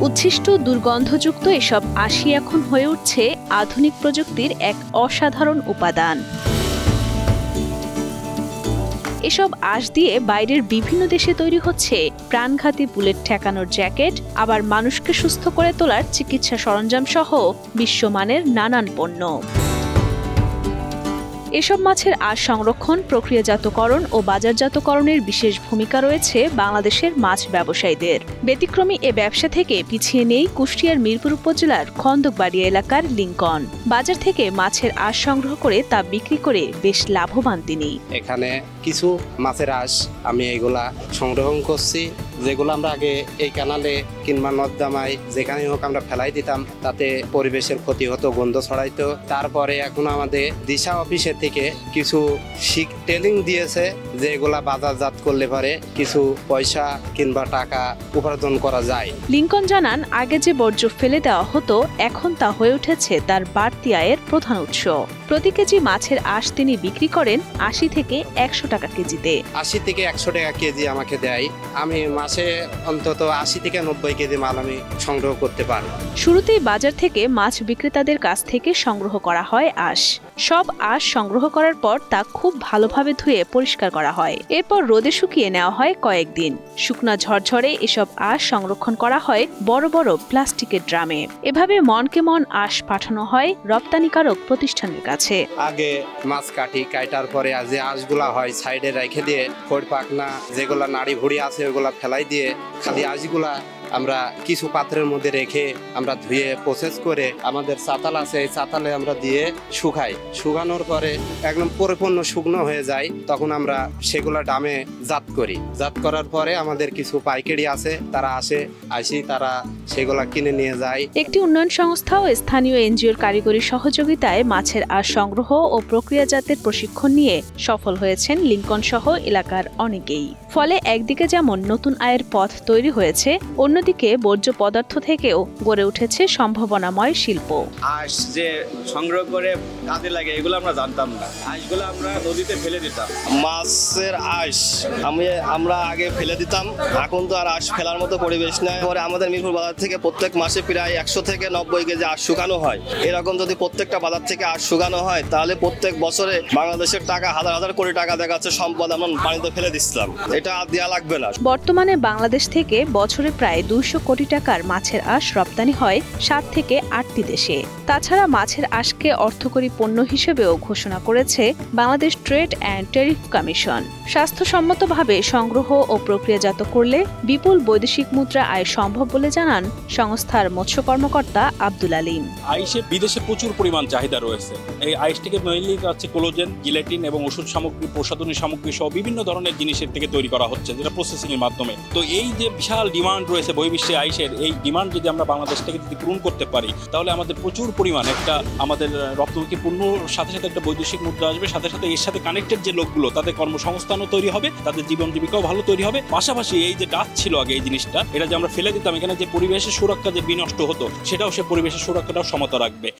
উচ্ছিষ্ট দুর্গন্ধযুক্ত এসব আঁশই এখন হয়ে উঠছে আধুনিক প্রযুক্তির এক অসাধারণ উপাদান। এসব আঁশ দিয়ে বাইরের বিভিন্ন দেশে তৈরি হচ্ছে প্রাণঘাতী বুলেট ঠেকানোর জ্যাকেট, আবার মানুষকে সুস্থ করে তোলার চিকিৎসা সরঞ্জাম সহ বিশ্বমানের নানান পণ্য। এসব মাছের আঁশ সংরক্ষণ, প্রক্রিয়াজাতকরণ ও বাজারজাতকরণের বিশেষ ভূমিকা রয়েছে বাংলাদেশের মাছ ব্যবসায়ীদের। ব্যতিক্রমী এ ব্যবসা থেকে পিছিয়ে নেই কুষ্টিয়ার মিরপুর উপজেলার খন্দকবাড়িয়া এলাকার লিংকন। বাজার থেকে মাছের আঁশ সংগ্রহ করে তা বিক্রি করে বেশ লাভবান তিনি। এখানে কিছু মাছের আঁশ আমি এগুলা সংগ্রহ করছি, যেগুলো আমরা আগে এই কানালে কিংবা নর্দমায় যেখানে হোক আমরা ফেলাই দিতাম, তাতে পরিবেশের ক্ষতি হতো, গন্ধ ছড়াইতো। তারপরে এখন আমাদের দিশা অফিসের থেকে কিছু ট্রেনিং দিয়েছে যে এগুলা বাজারজাত করলে পারে কিছু পয়সা কিংবা টাকা উপার্জন করা যায়। লিংকন জানান, আগে যে বর্জ্য ফেলে দেওয়া হতো এখন তা হয়ে উঠেছে তার বাড়তি আয়ের প্রধান উৎস। প্রতি কেজি মাছের আঁশ তিনি বিক্রি করেন ৮০ থেকে ১০০ টাকা কেজিতে। ৮০ থেকে ১০০ টাকা কেজি আমাকে দেয়। আমি মাসে অন্তত ৮০ থেকে ৯০ কেজি মাল আমি সংগ্রহ করতে পারি। শুরুতেই বাজার থেকে মাছ বিক্রেতাদের কাছ থেকে সংগ্রহ করা হয় আঁশ। সব আঁশ সংগ্রহ করার পর তা খুব ভালোভাবে ধুয়ে পরিষ্কার করা হয়। এরপর রোদে শুকিয়ে নেওয়া হয় কয়েকদিন। শুকনা ঝরঝরে এসব আঁশ সংরক্ষণ করা হয় বড় বড় প্লাস্টিকের ড্রামে। এভাবে মনকে মন আঁশ পাঠানো হয় রপ্তানিকারক প্রতিষ্ঠানের কাছে। আগে মাছ কাটার পরে যে আঁশগুলা হয় সাইডে রেখে দিয়ে খড় পাকনা যেগুলা নাড়ি ভুড়ি আছে ওগুলা ফেলাই দিয়ে খালি আঁশগুলা আমরা কিছু পাত্রের মধ্যে রেখে আমরা ধুয়ে প্রসেস করে আমাদের চাতাল আছে, এই চাতালে আমরা দিয়ে শুকাই। শুকানোর পরে একদম পরিপূর্ণ শুকনো হয়ে যায়, তখন আমরা সেগুলা ডামে জাত করি। জাত করার পরে আমাদের কিছু পাইকারি আছে, তারা আসি তারা সেগুলা কিনে নিয়ে যায়। একটি উন্নয়ন সংস্থা ও স্থানীয় এনজিওর কারিগরি সহযোগিতায় মাছের আঁশ সংগ্রহ ও প্রক্রিয়াজাতের প্রশিক্ষণ নিয়ে সফল হয়েছেন লিংকন সহ এলাকার অনেকেই। ফলে একদিকে যেমন নতুন আয়ের পথ তৈরি হয়েছে, অন্যদিকে বর্জ্য পদার্থ থেকেও গড়ে উঠেছে সম্ভাবনাময় শিল্প। আঁশ যে সংগ্রহ করে কাজে লাগে এগুলো আমরা জানতাম না। আঁশগুলো আমরা নদীতে ফেলে দিতাম। মাছের আঁশ আমরা আগে ফেলে দিতাম, এখন তো আর আঁশ ফেলার মতো পরিবেশ নাই। পরে আমাদের মিরপুর বাজার থেকে প্রত্যেক মাসে প্রায় ১০০ থেকে ৯০ কেজি আঁশ শুকানো হয়। এরকম যদি প্রত্যেকটা বাজার থেকে আঁশ শুকানো হয় তাহলে প্রত্যেক বছরে বাংলাদেশের টাকা হাজার হাজার কোটি টাকা দেখাচ্ছে সম্পদ আমরা পানিতে ফেলে দিচ্ছিলাম। এটা আর দেওয়া লাগবে না। বর্তমানে বাংলাদেশ থেকে বছরে প্রায় ২০০ কোটি টাকার মাছের আঁশ রপ্তানি হয় ৭ থেকে ৮টি দেশে। তাছাড়া মাছের আঁশকে অর্থকরী পণ্য হিসেবেও ঘোষণা করেছে Bangladesh trade and tariff commission. স্বাস্থ্যসম্মতভাবে সংগ্রহ ও প্রক্রিয়াজাত করলে বিপুল বৈদেশিক মুদ্রা আয় সম্ভব বলে জানান সংস্থার মৎস্য কর্মকর্তা আব্দুল আলীম। আইসে বিদেশে প্রচুর পরিমাণ চাহিদা রয়েছে। এই আইসটিকে মেইনলি হচ্ছে কোলাজেন, জিলেটিন এবং ওষুধ সামগ্রী, প্রসাধনী সামগ্রী সহ বিভিন্ন ধরনের জিনিসের থেকে তৈরি করা হচ্ছে, যেটা প্রসেসিং এর মাধ্যমে। তো এই যে বিশাল ডিমান্ড রয়েছে বহির্বিশ্বে আইসের, এই ডিমান্ড যদি আমরা বাংলাদেশ থেকে যদি পূরণ করতে পারি তাহলে আমাদের প্রচুর পরিমাণ একটা আমাদের রপ্তানি পণ্য সাথে সাথে একটা বৈদেশিক মুদ্রা আসবে, সাথে সাথে এর সাথে কানেক্টেড যে লোকগুলো তাদের কর্মসংস্থানও তৈরি হবে, তাদের জীবন জীবিকাও ভালো তৈরি হবে। পাশাপাশি এই যে ডাচ ছিল আগে এই জিনিসটা, এটা যে আমরা ফেলে দিতাম, এখানে যে পরিবেশের সুরক্ষা যে বিনষ্ট হতো সেটাও সে পরিবেশের সুরক্ষাটাও সমতা রাখবে।